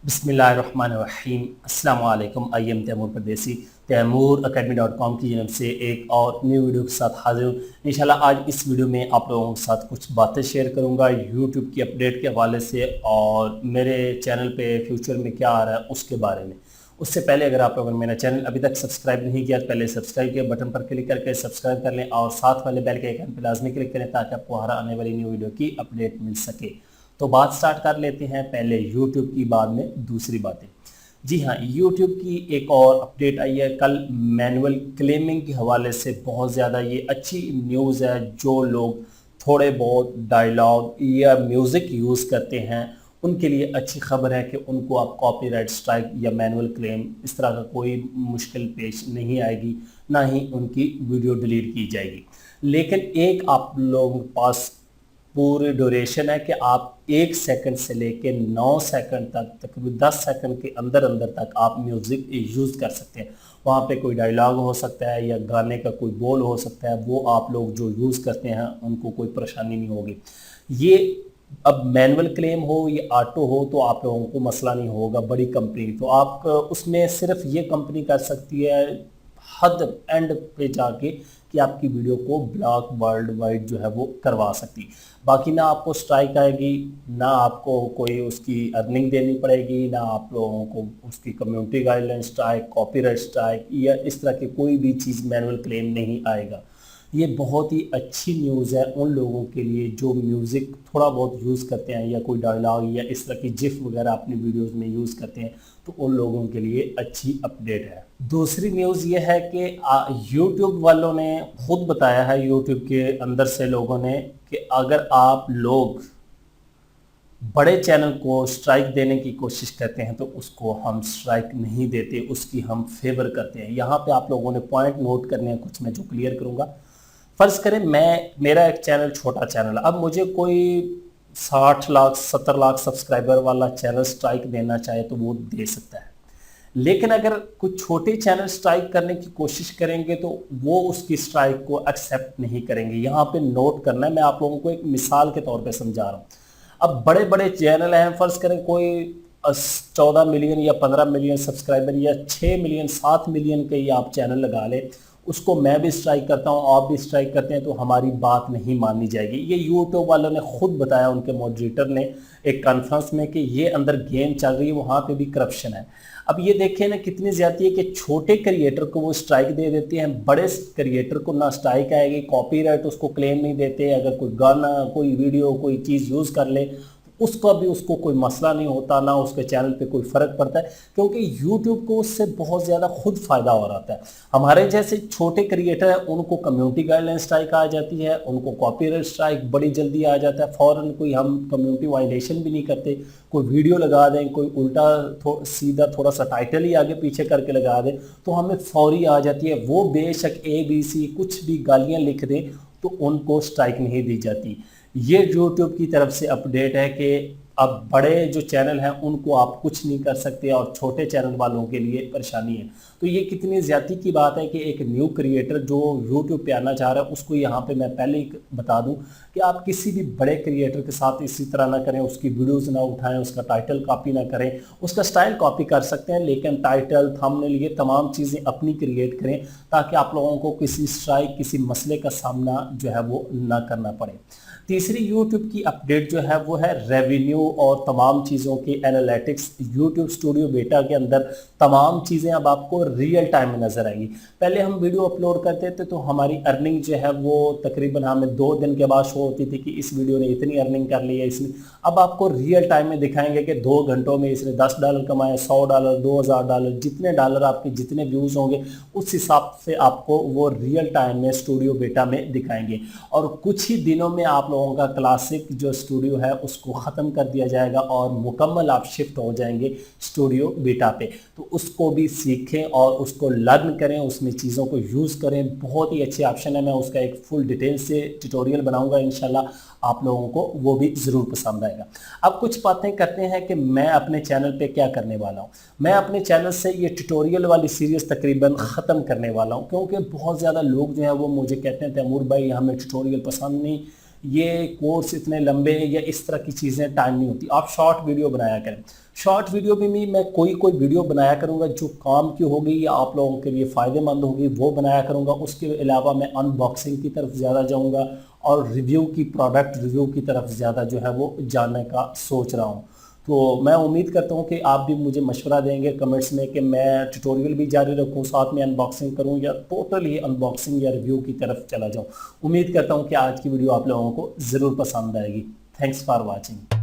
बिस्मिल्लाहिर्रहमानिर्रहीम। अस्सलाम वालेकुम। आई एम तैमूर परदेसी, तैमूर academy.com की जानब से एक और न्यू वीडियो के साथ हाजिर हूँ। इंशाल्लाह आज इस वीडियो में आप लोगों के साथ कुछ बातें शेयर करूँगा यूट्यूब की अपडेट के हवाले से और मेरे चैनल पे फ्यूचर में क्या आ रहा है उसके बारे में। उससे पहले अगर आप लोगों ने मेरा चैनल अभी तक सब्सक्राइब नहीं किया तो पहले सब्सक्राइब के बटन पर क्लिक करके सब्सक्राइब कर लें और साथ वाले बेल के आइकन पर लाजमी क्लिक करें ताकि आपको हर आने वाली न्यू वीडियो की अपडेट मिल सके। तो बात स्टार्ट कर लेते हैं, पहले यूट्यूब की बाद में दूसरी बातें। जी हाँ, यूट्यूब की एक और अपडेट आई है कल मैनुअल क्लेमिंग के हवाले से। बहुत ज़्यादा ये अच्छी न्यूज़ है। जो लोग थोड़े बहुत डायलॉग या म्यूज़िक यूज़ करते हैं उनके लिए अच्छी खबर है कि उनको अब कॉपीराइट स्ट्राइक या मैनुअल क्लेम इस तरह का कोई मुश्किल पेश नहीं आएगी, ना ही उनकी वीडियो डिलीट की जाएगी। लेकिन एक आप लोगों के पास पूरी ड्यूरेशन है कि आप 1 सेकंड से लेके 9 सेकंड तक, तकरीबन 10 सेकंड के अंदर अंदर तक आप म्यूज़िक यूज़ कर सकते हैं। वहाँ पे कोई डायलॉग हो सकता है या गाने का कोई बोल हो सकता है, वो आप लोग जो यूज़ करते हैं उनको कोई परेशानी नहीं होगी। ये अब मैनुअल क्लेम हो या ऑटो हो तो आप लोगों को मसला नहीं होगा। बड़ी कंपनी तो आप उसमें सिर्फ ये कंपनी कर सकती है हद एंड पे जाके कि आपकी वीडियो को ब्लॉक वर्ल्ड वाइड जो है वो करवा सकती। बाकी ना आपको स्ट्राइक आएगी, ना आपको कोई उसकी अर्निंग देनी पड़ेगी, ना आप लोगों को उसकी community guideline strike, copyright strike या इस तरह की कोई भी चीज़ मैनुअल क्लेम नहीं आएगा। ये बहुत ही अच्छी न्यूज़ है उन लोगों के लिए जो म्यूज़िक थोड़ा बहुत यूज़ करते हैं या कोई डायलॉग या इस तरह की जिफ वगैरह अपनी वीडियोस में यूज़ करते हैं, तो उन लोगों के लिए अच्छी अपडेट है। दूसरी न्यूज़ ये है कि यूट्यूब वालों ने खुद बताया है, यूट्यूब के अंदर से लोगों ने, कि अगर आप लोग बड़े चैनल को स्ट्राइक देने की कोशिश करते हैं तो उसको हम स्ट्राइक नहीं देते, उसकी हम फेवर करते हैं। यहाँ पे आप लोगों ने पॉइंट नोट करने हैं कुछ, मैं जो क्लियर करूँगा। फ़र्ज़ करें मेरा एक चैनल छोटा चैनल, अब मुझे कोई 60 लाख 70 लाख सब्सक्राइबर वाला चैनल स्ट्राइक देना चाहे तो वो दे सकता है। लेकिन अगर कुछ छोटे चैनल स्ट्राइक करने की कोशिश करेंगे तो वो उसकी स्ट्राइक को एक्सेप्ट नहीं करेंगे। यहाँ पे नोट करना है, मैं आप लोगों को एक मिसाल के तौर पे समझा रहा हूँ। अब बड़े बड़े चैनल हैं, फ़र्ज़ करें कोई 14 मिलियन या 15 मिलियन सब्सक्राइबर या 6 मिलियन 7 मिलियन के ही आप चैनल लगा लें, उसको मैं भी स्ट्राइक करता हूँ, आप भी स्ट्राइक करते हैं, तो हमारी बात नहीं मानी जाएगी। ये यूट्यूब वालों ने खुद बताया, उनके मॉडरेटर ने एक कॉन्फ्रेंस में, कि ये अंदर गेम चल रही है, वहाँ पे भी करप्शन है। अब ये देखिए ना कितनी ज़्यादती है कि छोटे क्रिएटर को वो स्ट्राइक दे देते हैं, बड़े क्रिएटर को ना स्ट्राइक आएगी, कॉपीराइट उसको क्लेम नहीं देते। अगर कोई गाना, कोई वीडियो, कोई चीज़ यूज़ कर ले उसका भी उसको कोई मसला नहीं होता, ना उसके चैनल पे कोई फ़र्क पड़ता है, क्योंकि यूट्यूब को उससे बहुत ज़्यादा खुद फ़ायदा हो रहा है। हमारे जैसे छोटे क्रिएटर हैं उनको कम्युनिटी गाइडलाइन स्ट्राइक आ जाती है, उनको कॉपीराइट स्ट्राइक बड़ी जल्दी आ जाता है फ़ौरन। कोई हम कम्युनिटी वायलेशन भी नहीं करते, कोई वीडियो लगा दें, कोई उल्टा सीधा थोड़ा सा टाइटल ही आगे पीछे करके लगा दें तो हमें फौरी आ जाती है। वो बेशक ABC कुछ भी गालियाँ लिख दें तो उनको स्ट्राइक नहीं दी जाती। ये यूट्यूब की तरफ से अपडेट है कि अब बड़े जो चैनल हैं उनको आप कुछ नहीं कर सकते और छोटे चैनल वालों के लिए परेशानी है। तो ये कितनी ज़्यादती की बात है कि एक न्यू क्रिएटर जो यूट्यूब पे आना चाह रहा है उसको यहाँ पे मैं पहले ही बता दूं कि आप किसी भी बड़े क्रिएटर के साथ इसी तरह ना करें, उसकी वीडियोस ना उठाएं, उसका टाइटल कॉपी ना करें। उसका स्टाइल कॉपी कर सकते हैं लेकिन टाइटल, थंबनेल, ये तमाम चीज़ें अपनी क्रिएट करें ताकि आप लोगों को किसी स्ट्राइक, किसी मसले का सामना जो है वो ना करना पड़े। तीसरी यूट्यूब की अपडेट जो है वो है रेवेन्यू और तमाम चीज़ों की एनालिटिक्स। यूट्यूब स्टूडियो बेटा के अंदर तमाम चीज़ें अब आपको रियल टाइम में नज़र आएंगी। पहले हम वीडियो अपलोड करते थे तो हमारी अर्निंग जो है वो तकरीबन हमें 2 दिन के बाद शो होती थी कि इस वीडियो ने इतनी अर्निंग कर ली है इसने। अब आपको रियल टाइम में दिखाएंगे कि 2 घंटों में इसने $10 कमाए, $100, $2000, जितने डॉलर आपके जितने व्यूज़ होंगे उस हिसाब से आपको वो रियल टाइम में स्टूडियो बेटा में दिखाएंगे। और कुछ ही दिनों में आप लोगों का क्लासिक जो स्टूडियो है उसको ख़त्म कर दिया जाएगा और मुकम्मल आप शिफ्ट हो जाएंगे स्टूडियो बीटा पे। तो उसको भी सीखें और उसको लर्न करें, उसमें चीज़ों को यूज़ करें। बहुत ही अच्छे ऑप्शन है, मैं उसका एक फुल डिटेल से ट्यूटोरियल बनाऊंगा, इंशाल्लाह आप लोगों को वो भी ज़रूर पसंद आएगा। अब कुछ बातें करते हैं कि मैं अपने चैनल पे क्या करने वाला हूँ। मैं अपने चैनल से ये ट्यूटोरियल वाली सीरीज़ तकरीबन ख़त्म करने वाला हूँ, क्योंकि बहुत ज़्यादा लोग जो है वो मुझे कहते हैं तैमूर भाई हमें ट्यूटोरियल पसंद नहीं, ये कोर्स इतने लंबे या इस तरह की चीज़ें टाइम नहीं होती, आप शॉर्ट वीडियो बनाया करें। शॉर्ट वीडियो में भी मैं कोई वीडियो बनाया करूँगा जो काम की होगी या आप लोगों के लिए फ़ायदेमंद होगी, वो बनाया करूँगा। उसके अलावा मैं अनबॉक्सिंग की तरफ ज़्यादा जाऊँगा और रिव्यू की, प्रोडक्ट रिव्यू की तरफ ज़्यादा जो है वो जानने का सोच रहा हूँ। तो मैं उम्मीद करता हूँ कि आप भी मुझे मशवरा देंगे कमेंट्स में कि मैं ट्यूटोरियल भी जारी रखूँ, साथ में अनबॉक्सिंग करूँ या टोटली अनबॉक्सिंग या रिव्यू की तरफ चला जाऊँ। उम्मीद करता हूँ कि आज की वीडियो आप लोगों को ज़रूर पसंद आएगी। Thanks for watching.